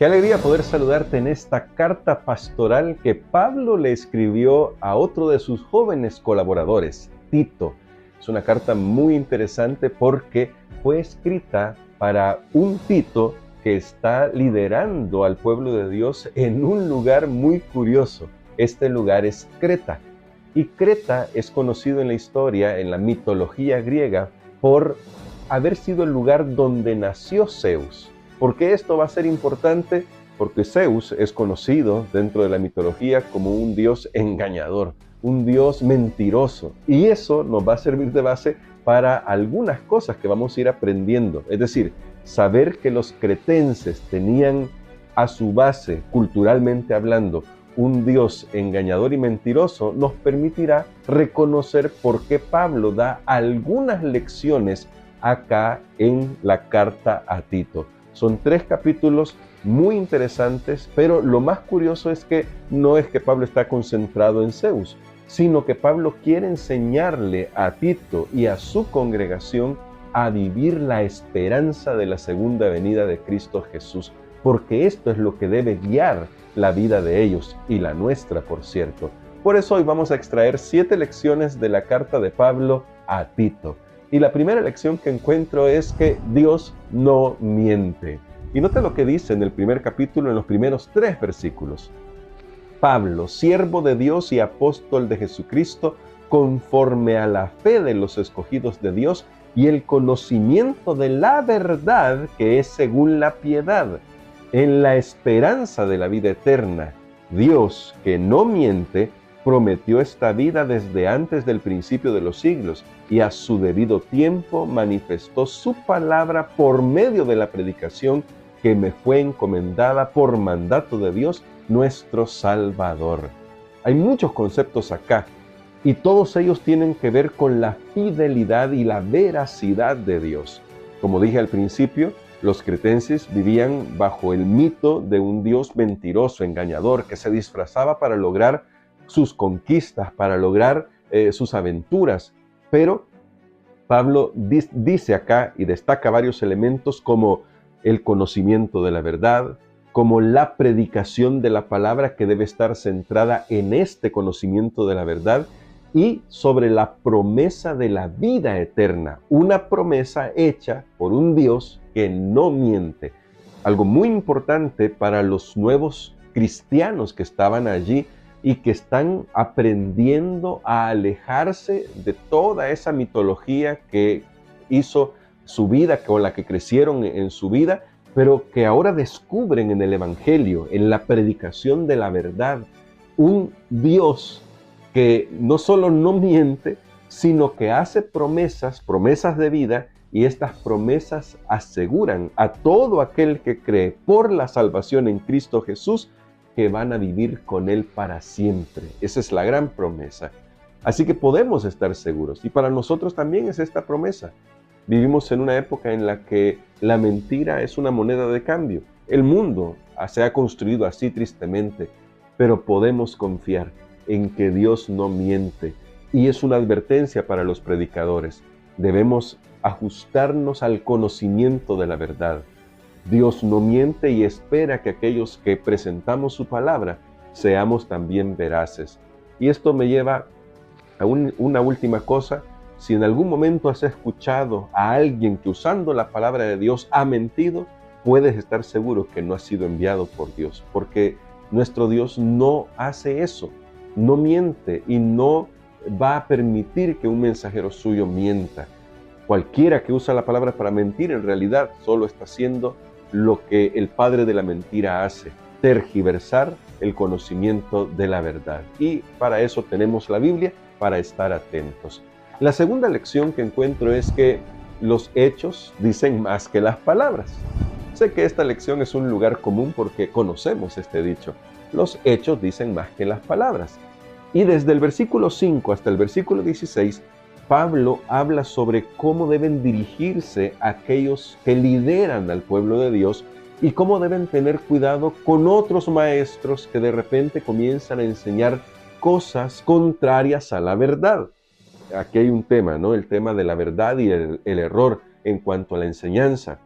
Qué alegría poder saludarte en esta carta pastoral que Pablo le escribió a otro de sus jóvenes colaboradores, Tito. Es una carta muy interesante porque fue escrita para un Tito que está liderando al pueblo de Dios en un lugar muy curioso. Este lugar es Creta. Y Creta es conocido en la historia, en la mitología griega, por haber sido el lugar donde nació Zeus. ¿Por qué esto va a ser importante? Porque Zeus es conocido dentro de la mitología como un dios engañador, un dios mentiroso. Y eso nos va a servir de base para algunas cosas que vamos a ir aprendiendo. Es decir, saber que los cretenses tenían a su base, culturalmente hablando, un Dios engañador y mentiroso, nos permitirá reconocer por qué Pablo da algunas lecciones acá en la carta a Tito. Son 3 capítulos muy interesantes, pero lo más curioso es que no es que Pablo está concentrado en Zeus, sino que Pablo quiere enseñarle a Tito y a su congregación a vivir la esperanza de la segunda venida de Cristo Jesús, porque esto es lo que debe guiar la vida de ellos y la nuestra, por cierto. Por eso hoy vamos a extraer 7 lecciones de la carta de Pablo a Tito. Y la primera lección que encuentro es que Dios no miente. Y nota lo que dice en el primer capítulo, en los primeros 3 versículos. Pablo, siervo de Dios y apóstol de Jesucristo, conforme a la fe de los escogidos de Dios y el conocimiento de la verdad que es según la piedad, en la esperanza de la vida eterna. Dios, que no miente, prometió esta vida desde antes del principio de los siglos y a su debido tiempo manifestó su palabra por medio de la predicación que me fue encomendada por mandato de Dios, nuestro Salvador. Hay muchos conceptos acá y todos ellos tienen que ver con la fidelidad y la veracidad de Dios. Como dije al principio, los cretenses vivían bajo el mito de un Dios mentiroso, engañador, que se disfrazaba para lograr sus conquistas, para lograr sus aventuras. Pero Pablo dice acá y destaca varios elementos como el conocimiento de la verdad, como la predicación de la palabra que debe estar centrada en este conocimiento de la verdad y sobre la promesa de la vida eterna, una promesa hecha por un Dios que no miente. Algo muy importante para los nuevos cristianos que estaban allí y que están aprendiendo a alejarse de toda esa mitología que hizo su vida, con la que crecieron en su vida, pero que ahora descubren en el Evangelio, en la predicación de la verdad, un Dios que no solo no miente, sino que hace promesas de vida, y estas promesas aseguran a todo aquel que cree por la salvación en Cristo Jesús que van a vivir con Él para siempre. Esa es la gran promesa. Así que podemos estar seguros. Y para nosotros también es esta promesa. Vivimos en una época en la que la mentira es una moneda de cambio. El mundo se ha construido así tristemente, pero podemos confiar en que Dios no miente. Y es una advertencia para los predicadores. Debemos ajustarnos al conocimiento de la verdad. Dios no miente y espera que aquellos que presentamos su palabra seamos también veraces. Y esto me lleva a una última cosa. Si en algún momento has escuchado a alguien que usando la palabra de Dios ha mentido, puedes estar seguro que no ha sido enviado por Dios, porque nuestro Dios no hace eso, no miente y no va a permitir que un mensajero suyo mienta. Cualquiera que usa la palabra para mentir en realidad solo está haciendo lo que el padre de la mentira hace, tergiversar el conocimiento de la verdad. Y para eso tenemos la Biblia, para estar atentos. La segunda lección que encuentro es que los hechos dicen más que las palabras. Sé que esta lección es un lugar común porque conocemos este dicho. Los hechos dicen más que las palabras. Y desde el versículo 5 hasta el versículo 16, Pablo habla sobre cómo deben dirigirse aquellos que lideran al pueblo de Dios y cómo deben tener cuidado con otros maestros que de repente comienzan a enseñar cosas contrarias a la verdad. Aquí hay un tema, ¿no? El tema de la verdad y el error en cuanto a la enseñanza.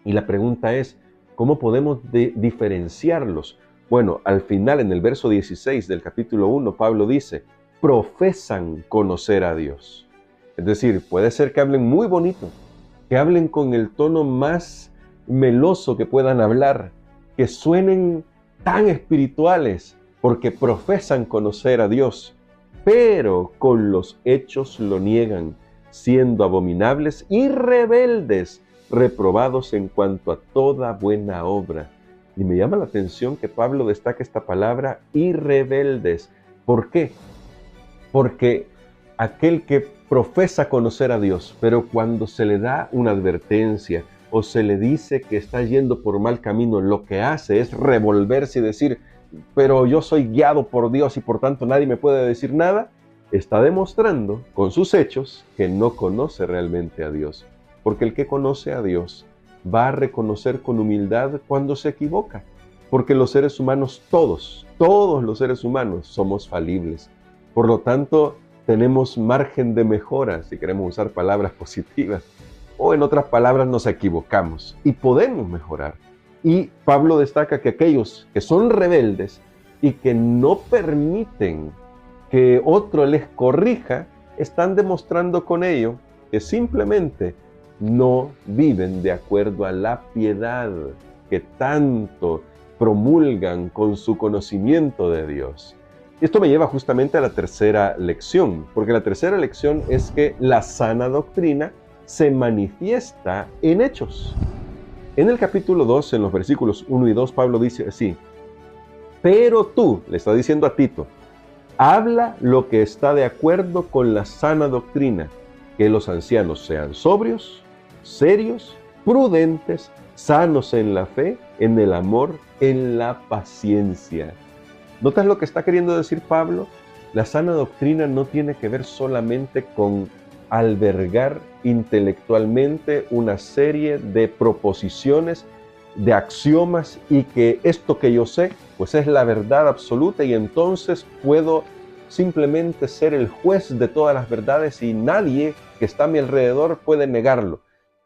Y la pregunta es, ¿Cómo podemos diferenciarlos? Bueno, al final, en el verso 16 del capítulo 1, Pablo dice, profesan conocer a Dios. Es decir, puede ser que hablen muy bonito, que hablen con el tono más meloso que puedan hablar, que suenen tan espirituales, porque profesan conocer a Dios, pero con los hechos lo niegan, siendo abominables y rebeldes, reprobados en cuanto a toda buena obra. Y me llama la atención que Pablo destaca esta palabra, y rebeldes. ¿Por qué? Porque aquel que profesa conocer a Dios, pero cuando se le da una advertencia o se le dice que está yendo por mal camino, lo que hace es revolverse y decir, pero yo soy guiado por Dios y por tanto nadie me puede decir nada, está demostrando con sus hechos que no conoce realmente a Dios. Porque el que conoce a Dios va a reconocer con humildad cuando se equivoca. Porque los seres humanos, todos los seres humanos somos falibles. Por lo tanto, tenemos margen de mejora, si queremos usar palabras positivas. O en otras palabras, nos equivocamos y podemos mejorar. Y Pablo destaca que aquellos que son rebeldes y que no permiten que otro les corrija, están demostrando con ello que simplemente no viven de acuerdo a la piedad que tanto promulgan con su conocimiento de Dios. Esto me lleva justamente a la tercera lección, porque la tercera lección es que la sana doctrina se manifiesta en hechos. En el capítulo 2, en los versículos 1 y 2, Pablo dice así, pero tú, le está diciendo a Tito, habla lo que está de acuerdo con la sana doctrina, que los ancianos sean sobrios, serios, prudentes, sanos en la fe, en el amor, en la paciencia. ¿Notas lo que está queriendo decir Pablo? La sana doctrina no tiene que ver solamente con albergar intelectualmente una serie de proposiciones, de axiomas, y que esto que yo sé, pues es la verdad absoluta y entonces puedo simplemente ser el juez de todas las verdades y nadie que está a mi alrededor puede negarlo.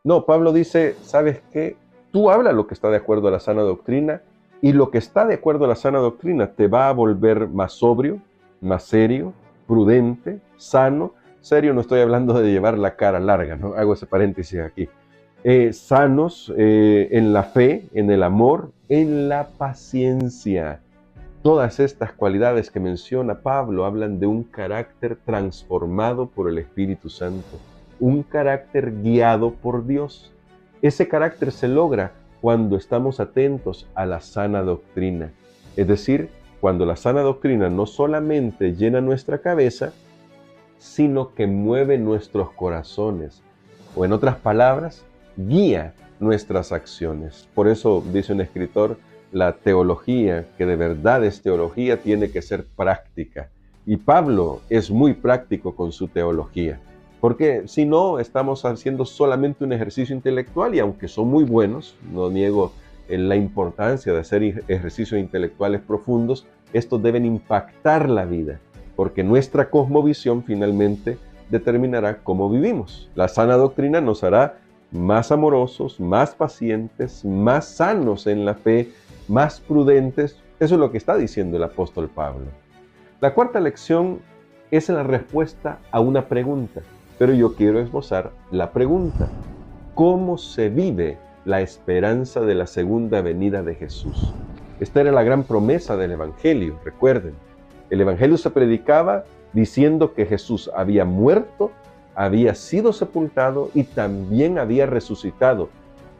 No, Pablo dice, ¿sabes qué? Tú habla lo que está de acuerdo a la sana doctrina y lo que está de acuerdo a la sana doctrina te va a volver más sobrio, más serio, prudente, sano. Serio, no estoy hablando de llevar la cara larga, ¿no? Hago ese paréntesis aquí. Sanos en la fe, en el amor, en la paciencia. Todas estas cualidades que menciona Pablo hablan de un carácter transformado por el Espíritu Santo, un carácter guiado por Dios. Ese carácter se logra cuando estamos atentos a la sana doctrina. Es decir, cuando la sana doctrina no solamente llena nuestra cabeza, sino que mueve nuestros corazones, o en otras palabras, guía nuestras acciones. Por eso dice un escritor, la teología, que de verdad es teología, tiene que ser práctica. Y Pablo es muy práctico con su teología, porque si no, estamos haciendo solamente un ejercicio intelectual, y aunque son muy buenos, no niego la importancia de hacer ejercicios intelectuales profundos, estos deben impactar la vida, porque nuestra cosmovisión finalmente determinará cómo vivimos. La sana doctrina nos hará más amorosos, más pacientes, más sanos en la fe, más prudentes. Eso es lo que está diciendo el apóstol Pablo. La cuarta lección es la respuesta a una pregunta, pero yo quiero esbozar la pregunta. ¿Cómo se vive la esperanza de la segunda venida de Jesús? Esta era la gran promesa del Evangelio, recuerden. El Evangelio se predicaba diciendo que Jesús había muerto, había sido sepultado y también había resucitado,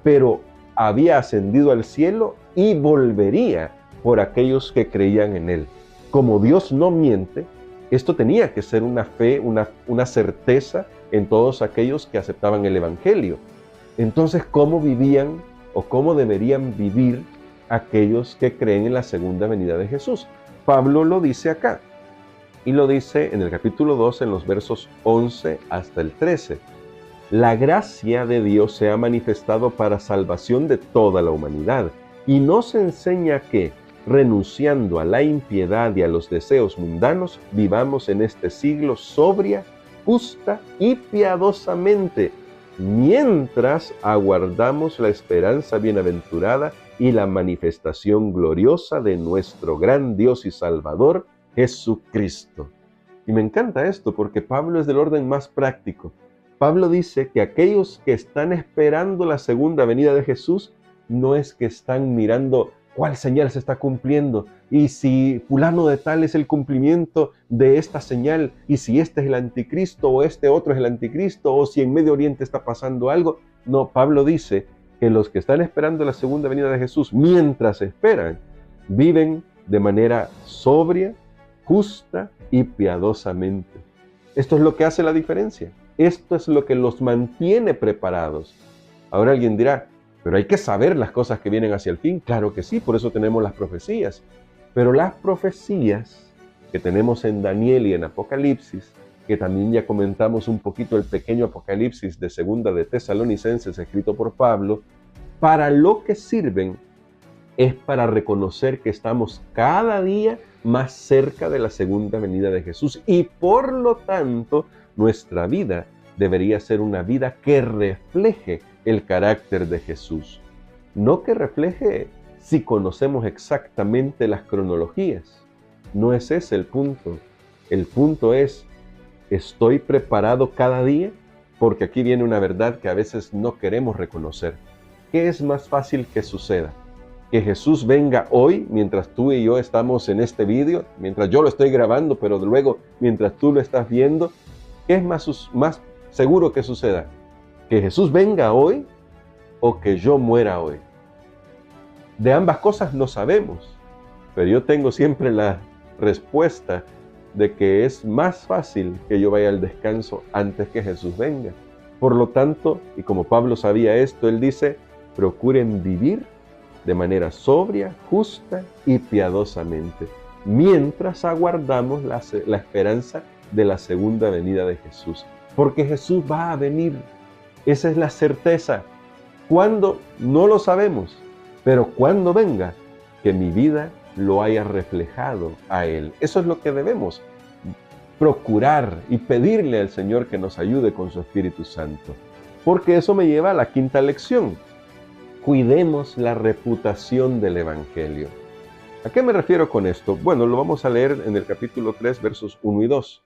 pero había ascendido al cielo y volvería por aquellos que creían en Él. Como Dios no miente, esto tenía que ser una fe, una certeza en todos aquellos que aceptaban el Evangelio. Entonces, ¿cómo vivían o cómo deberían vivir aquellos que creen en la segunda venida de Jesús? Pablo lo dice acá, y lo dice en el capítulo 2, en los versos 11 hasta el 13. La gracia de Dios se ha manifestado para salvación de toda la humanidad, y nos enseña que, renunciando a la impiedad y a los deseos mundanos, vivamos en este siglo sobria, justa y piadosamente, mientras aguardamos la esperanza bienaventurada y la manifestación gloriosa de nuestro gran Dios y Salvador, Jesucristo. Y me encanta esto porque Pablo es del orden más práctico. Pablo dice que aquellos que están esperando la segunda venida de Jesús no es que están mirando cuál señal se está cumpliendo y si fulano de tal es el cumplimiento de esta señal y si este es el anticristo o este otro es el anticristo o si en Medio Oriente está pasando algo. No, Pablo dice que los que están esperando la segunda venida de Jesús, mientras esperan, viven de manera sobria, justa y piadosamente. Esto es lo que hace la diferencia. Esto es lo que los mantiene preparados. Ahora alguien dirá, pero hay que saber las cosas que vienen hacia el fin. Claro que sí, por eso tenemos las profecías. Pero las profecías que tenemos en Daniel y en Apocalipsis, que también ya comentamos un poquito el pequeño Apocalipsis de Segunda de Tesalonicenses escrito por Pablo, para lo que sirven es para reconocer que estamos cada día más cerca de la segunda venida de Jesús y por lo tanto nuestra vida debería ser una vida que refleje el carácter de Jesús. No que refleje si conocemos exactamente las cronologías. No es ese el punto. El punto es, ¿estoy preparado cada día? Porque aquí viene una verdad que a veces no queremos reconocer. ¿Qué es más fácil que suceda? Que Jesús venga hoy, mientras tú y yo estamos en este vídeo, mientras yo lo estoy grabando, pero luego mientras tú lo estás viendo, ¿qué es más seguro que suceda? ¿Que Jesús venga hoy o que yo muera hoy? De ambas cosas no sabemos, pero yo tengo siempre la respuesta de que es más fácil que yo vaya al descanso antes que Jesús venga. Por lo tanto, y como Pablo sabía esto, él dice, procuren vivir de manera sobria, justa y piadosamente, mientras aguardamos la esperanza de la segunda venida de Jesús. Porque Jesús va a venir. Esa es la certeza. ¿Cuándo? No lo sabemos. Pero cuando venga, que mi vida lo haya reflejado a Él. Eso es lo que debemos procurar y pedirle al Señor que nos ayude con su Espíritu Santo. Porque eso me lleva a la quinta lección. Cuidemos la reputación del Evangelio. ¿A qué me refiero con esto? Bueno, lo vamos a leer en el capítulo 3, versos 1 y 2.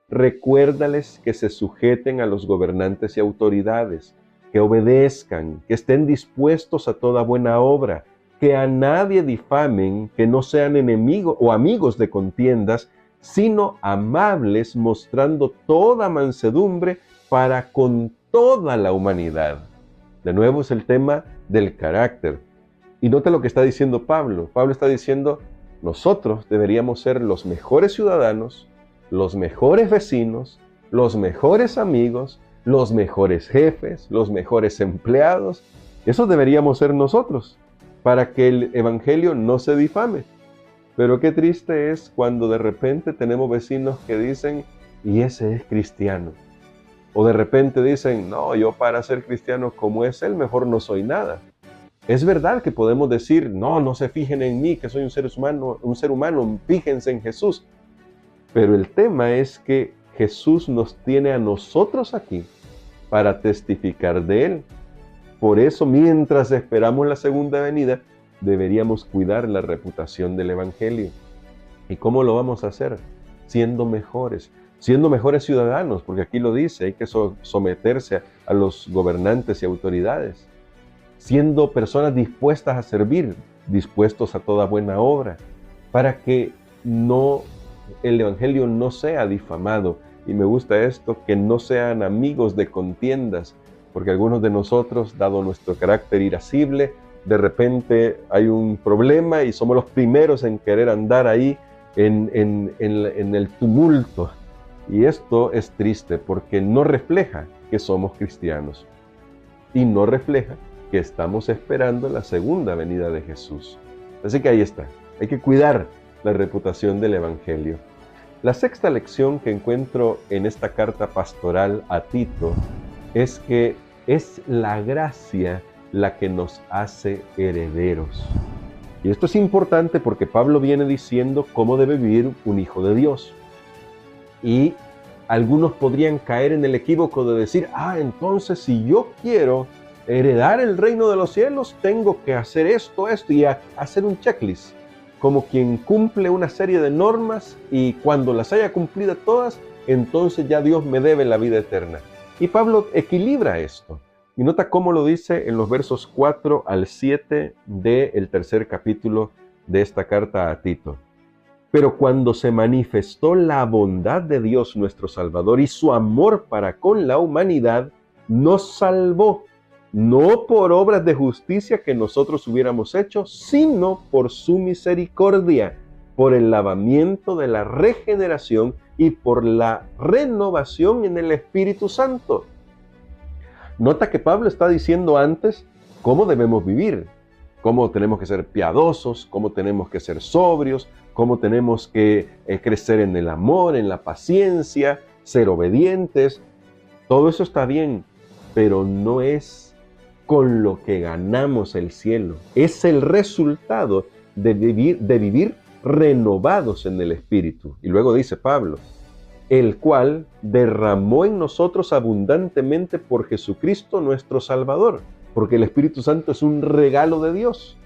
Recuérdales que se sujeten a los gobernantes y autoridades, que obedezcan, que estén dispuestos a toda buena obra, que a nadie difamen, que no sean enemigos o amigos de contiendas, sino amables, mostrando toda mansedumbre para con toda la humanidad. De nuevo es el tema del carácter. Y nota lo que está diciendo Pablo. Pablo está diciendo, nosotros deberíamos ser los mejores ciudadanos, los mejores vecinos, los mejores amigos, los mejores jefes, los mejores empleados. Eso deberíamos ser nosotros, para que el Evangelio no se difame. Pero qué triste es cuando de repente tenemos vecinos que dicen, y ese es cristiano. O de repente dicen, no, yo para ser cristiano como es él, mejor no soy nada. Es verdad que podemos decir, no se fijen en mí, que soy un ser humano, fíjense en Jesús. Pero el tema es que Jesús nos tiene a nosotros aquí para testificar de Él. Por eso, mientras esperamos la segunda venida, deberíamos cuidar la reputación del Evangelio. ¿Y cómo lo vamos a hacer? Siendo mejores ciudadanos, porque aquí lo dice, hay que someterse a los gobernantes y autoridades, siendo personas dispuestas a servir, dispuestos a toda buena obra, para que el Evangelio no sea difamado. Y me gusta esto, que no sean amigos de contiendas, porque algunos de nosotros, dado nuestro carácter irascible, de repente hay un problema y somos los primeros en querer andar ahí en el tumulto. Y esto es triste porque no refleja que somos cristianos y no refleja que estamos esperando la segunda venida de Jesús. Así que ahí está, hay que cuidar la reputación del Evangelio. La sexta lección que encuentro en esta carta pastoral a Tito es que es la gracia la que nos hace herederos. Y esto es importante porque Pablo viene diciendo cómo debe vivir un hijo de Dios. Y algunos podrían caer en el equívoco de decir, entonces si yo quiero heredar el reino de los cielos, tengo que hacer esto y hacer un checklist, como quien cumple una serie de normas y cuando las haya cumplido todas, entonces ya Dios me debe la vida eterna. Y Pablo equilibra esto. Y nota cómo lo dice en los versos 4 al 7 del tercer capítulo de esta carta a Tito. Pero cuando se manifestó la bondad de Dios nuestro Salvador y su amor para con la humanidad, nos salvó, no por obras de justicia que nosotros hubiéramos hecho, sino por su misericordia, por el lavamiento de la regeneración y por la renovación en el Espíritu Santo. Nota que Pablo está diciendo antes cómo debemos vivir, cómo tenemos que ser piadosos, cómo tenemos que ser sobrios, cómo tenemos que crecer en el amor, en la paciencia, ser obedientes. Todo eso está bien, pero no es con lo que ganamos el cielo. Es el resultado de vivir renovados en el Espíritu. Y luego dice Pablo, el cual derramó en nosotros abundantemente por Jesucristo nuestro Salvador, porque el Espíritu Santo es un regalo de Dios,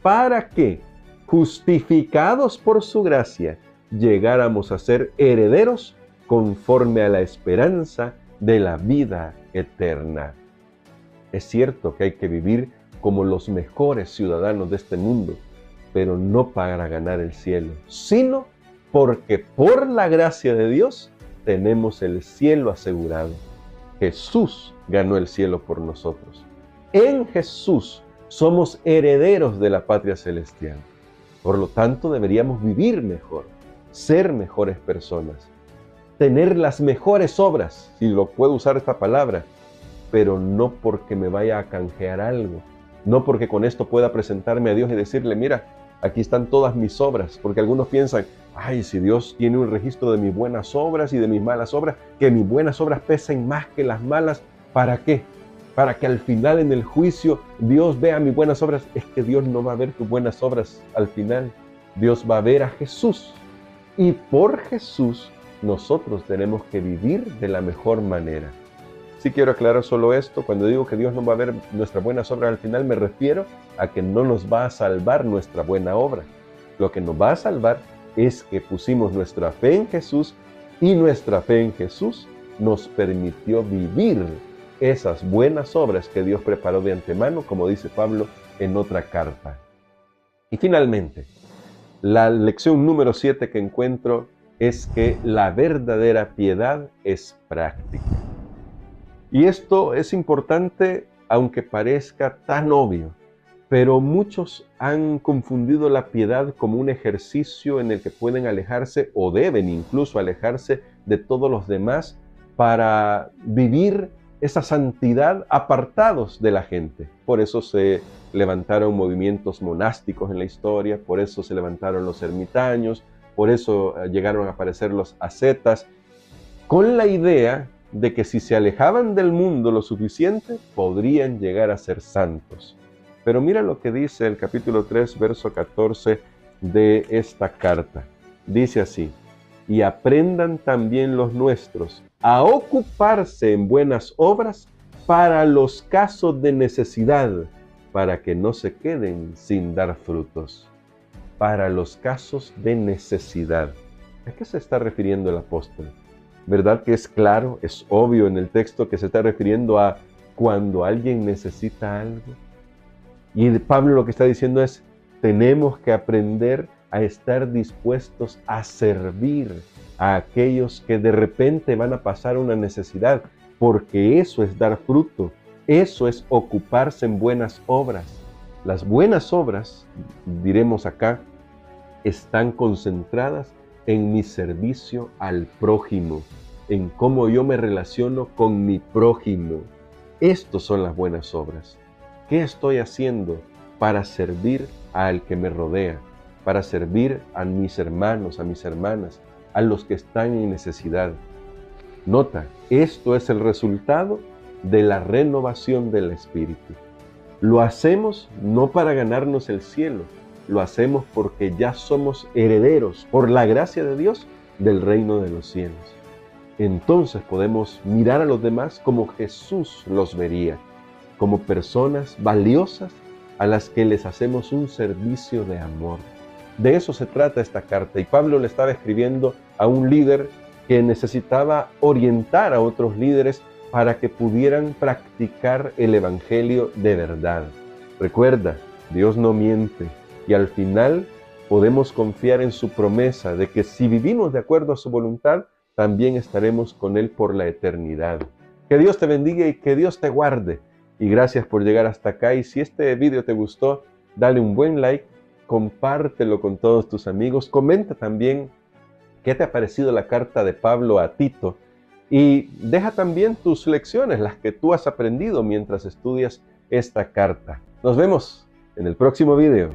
para que, justificados por su gracia, llegáramos a ser herederos conforme a la esperanza de la vida eterna. Es cierto que hay que vivir como los mejores ciudadanos de este mundo, pero no para ganar el cielo, sino porque por la gracia de Dios tenemos el cielo asegurado. Jesús ganó el cielo por nosotros. En Jesús somos herederos de la patria celestial. Por lo tanto, deberíamos vivir mejor, ser mejores personas, tener las mejores obras, si lo puedo usar esta palabra, pero no porque me vaya a canjear algo, no porque con esto pueda presentarme a Dios y decirle, mira, aquí están todas mis obras, porque algunos piensan, ay, si Dios tiene un registro de mis buenas obras y de mis malas obras, que mis buenas obras pesen más que las malas, ¿para qué? Para que al final en el juicio Dios vea mis buenas obras. Es que Dios no va a ver tus buenas obras al final, Dios va a ver a Jesús. Y por Jesús nosotros tenemos que vivir de la mejor manera. Sí quiero aclarar solo esto, cuando digo que Dios no va a ver nuestras buenas obras al final, me refiero a que no nos va a salvar nuestra buena obra. Lo que nos va a salvar es que pusimos nuestra fe en Jesús y nuestra fe en Jesús nos permitió vivir esas buenas obras que Dios preparó de antemano, como dice Pablo en otra carta. Y finalmente, la lección número 7 que encuentro es que la verdadera piedad es práctica. Y esto es importante, aunque parezca tan obvio, pero muchos han confundido la piedad como un ejercicio en el que pueden alejarse o deben incluso alejarse de todos los demás para vivir esa santidad apartados de la gente. Por eso se levantaron movimientos monásticos en la historia, por eso se levantaron los ermitaños, por eso llegaron a aparecer los ascetas, con la idea de que si se alejaban del mundo lo suficiente, podrían llegar a ser santos. Pero mira lo que dice el capítulo 3, verso 14 de esta carta. Dice así, y aprendan también los nuestros a ocuparse en buenas obras para los casos de necesidad, para que no se queden sin dar frutos. Para los casos de necesidad. ¿A qué se está refiriendo el apóstol? ¿Verdad que es claro, es obvio en el texto que se está refiriendo a cuando alguien necesita algo? Y Pablo lo que está diciendo es, tenemos que aprender a estar dispuestos a servir a aquellos que de repente van a pasar una necesidad, porque eso es dar fruto, eso es ocuparse en buenas obras. Las buenas obras, diremos acá, están concentradas en mi servicio al prójimo, en cómo yo me relaciono con mi prójimo. Estos son las buenas obras. ¿Qué estoy haciendo para servir al que me rodea? Para servir a mis hermanos, a mis hermanas, a los que están en necesidad. Nota, esto es el resultado de la renovación del Espíritu. Lo hacemos no para ganarnos el cielo, lo hacemos porque ya somos herederos, por la gracia de Dios, del reino de los cielos. Entonces podemos mirar a los demás como Jesús los vería. como personas valiosas a las que les hacemos un servicio de amor. De eso se trata esta carta, y Pablo le estaba escribiendo a un líder que necesitaba orientar a otros líderes para que pudieran practicar el evangelio de verdad. Recuerda, Dios no miente, y al final podemos confiar en su promesa de que si vivimos de acuerdo a su voluntad, también estaremos con Él por la eternidad. Que Dios te bendiga y que Dios te guarde. Y gracias por llegar hasta acá. Y si este video te gustó, dale un buen like, compártelo con todos tus amigos, comenta también qué te ha parecido la carta de Pablo a Tito y deja también tus lecciones, las que tú has aprendido mientras estudias esta carta. Nos vemos en el próximo video.